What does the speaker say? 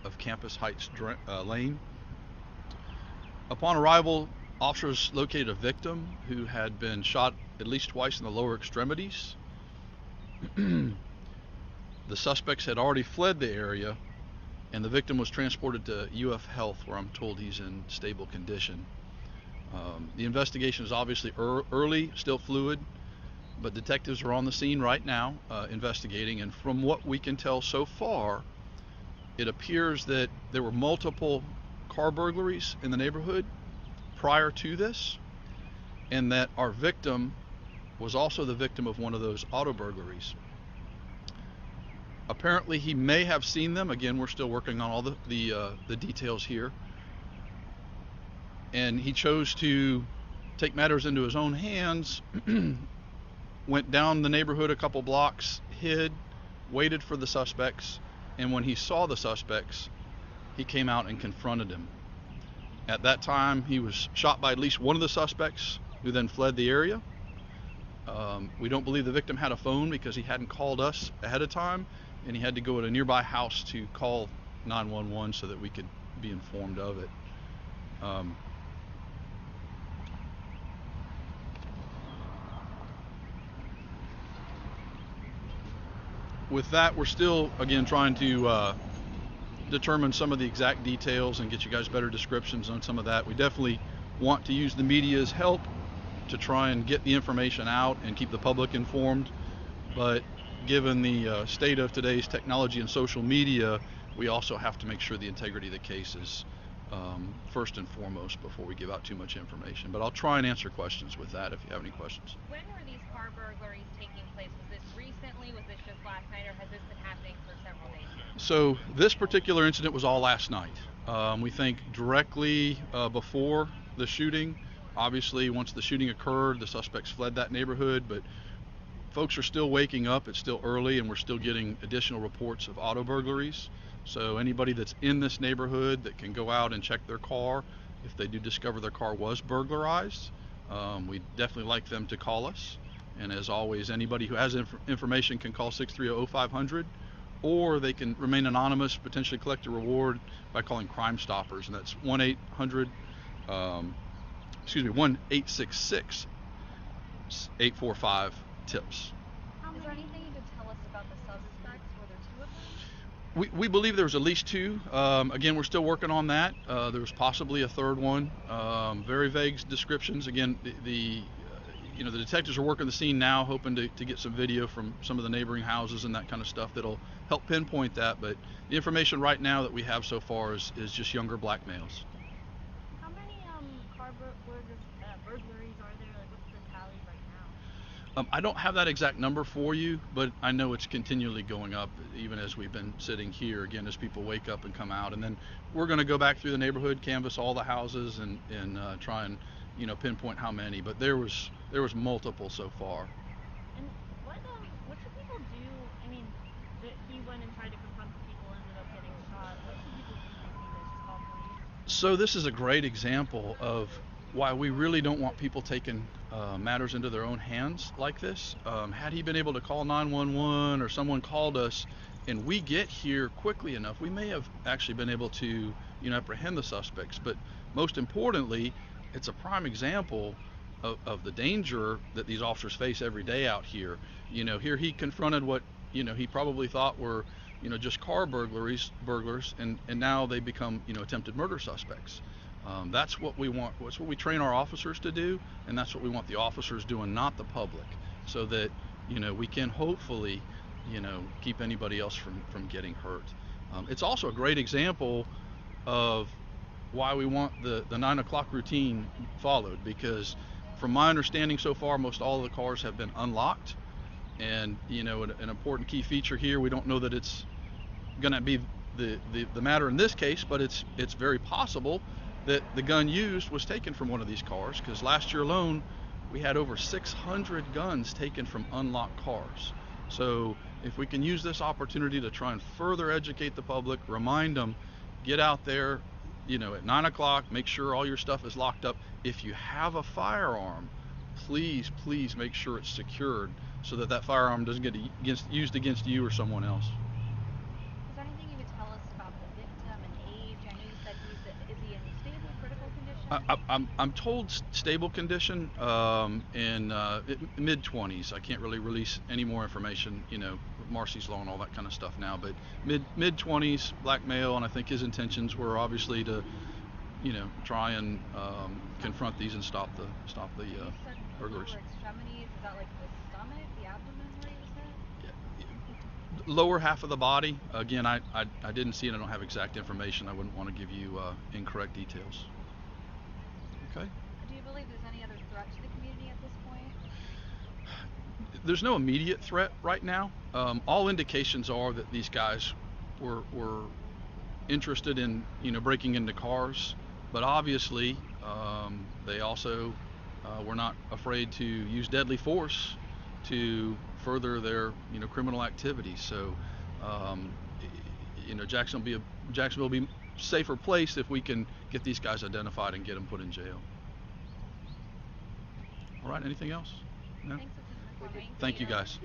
of Campus Heights Lane. Upon arrival, officers located a victim who had been shot at least twice in the lower extremities. The suspects had already fled the area, and the victim was transported to UF Health, where I'm told he's in stable condition. The investigation is obviously early, still fluid, but detectives are on the scene right now investigating, and from what we can tell so far, it appears that there were multiple car burglaries in the neighborhood prior to this, and that our victim was also the victim of one of those auto burglaries. Apparently he may have seen them. Again, we're still working on all the details here. And he chose to take matters into his own hands, went down the neighborhood a couple blocks, hid, waited for the suspects, and when he saw the suspects, he came out and confronted him. At that time, he was shot by at least one of the suspects, who then fled the area. We don't believe the victim had a phone because he hadn't called us ahead of time, and he had to go to a nearby house to call 911 so that we could be informed of it. With that, we're still, again, trying to determine some of the exact details and get you guys better descriptions on some of that. We definitely want to use the media's help to try and get the information out and keep the public informed, but given the state of today's technology and social media, we also have to make sure the integrity of the case is first and foremost before we give out too much information. But I'll try and answer questions with that if you have any questions. When were these car burglaries taking place? Was this recently? Was this just last night, or has this been happening for several days? So this particular incident was all last night. We think directly before the shooting. Obviously, once the shooting occurred, the suspects fled that neighborhood, but folks are still waking up. It's still early, and we're still getting additional reports of auto burglaries. So anybody that's in this neighborhood that can go out and check their car, if they do discover their car was burglarized, we'd definitely like them to call us. And as always, anybody who has information can call 630-0500, or they can remain anonymous, potentially collect a reward by calling Crime Stoppers, and that's 1-866-845-TIPS. Is there anything you could tell us about the suspects? Were there two of them? We believe there was at least two. Again, we're still working on that. There was possibly a third one. Very vague descriptions. Again, the detectives are working the scene now, hoping to get some video from some of the neighboring houses and that kind of stuff that'll help pinpoint that. But the information right now that we have so far is just younger black males. How many car burglaries are there? Like, what's the tally right now? I don't have that exact number for you, but I know it's continually going up, even as we've been sitting here, again, as people wake up and come out. And then we're going to go back through the neighborhood, canvass all the houses, and try and pinpoint how many. But there was multiple so far. And what should people do? I mean, he went and tried to confront the people, ended up getting shot. What should people do if they see this? Just call police? So this is a great example of why we really don't want people taking matters into their own hands like this. Had he been able to call 911 or someone called us and we get here quickly enough, we may have actually been able to apprehend the suspects. But most importantly, it's a prime example of the danger that these officers face every day out here. Here he confronted what he probably thought were just car burglars, and now they become attempted murder suspects. That's what we want. That's what we train our officers to do, and that's what we want the officers doing, not the public, so that we can hopefully keep anybody else from getting hurt. It's also a great example of why we want the 9 o'clock routine followed, because from my understanding so far, most all of the cars have been unlocked, and an important key feature here, we don't know that it's going to be the matter in this case, but it's very possible that the gun used was taken from one of these cars, because last year alone we had over 600 guns taken from unlocked cars. So if we can use this opportunity to try and further educate the public, remind them, get out there at 9 o'clock, make sure all your stuff is locked up. If you have a firearm, please make sure it's secured so that firearm doesn't get used against you or someone else. Is there anything you could tell us about the victim I'm told stable condition, in mid 20s. I can't really release any more information, Marcy's Law and all that kind of stuff now, but mid 20s, black male, and I think his intentions were obviously to, try and confront these and stop the You said burglaries. lower extremities. Is that like the stomach, the abdomen where he was hit? Lower half of the body. Again, I didn't see it. I don't have exact information. I wouldn't want to give you incorrect details. Okay. Do you believe there's any other threat to the community at this point? There's no immediate threat right now. All indications are that these guys were interested in breaking into cars, but obviously they also were not afraid to use deadly force to further their criminal activities. So Jacksonville will be a safer place if we can get these guys identified and get them put in jail. All right, anything else? No? Thanks for taking the time. Thank you guys.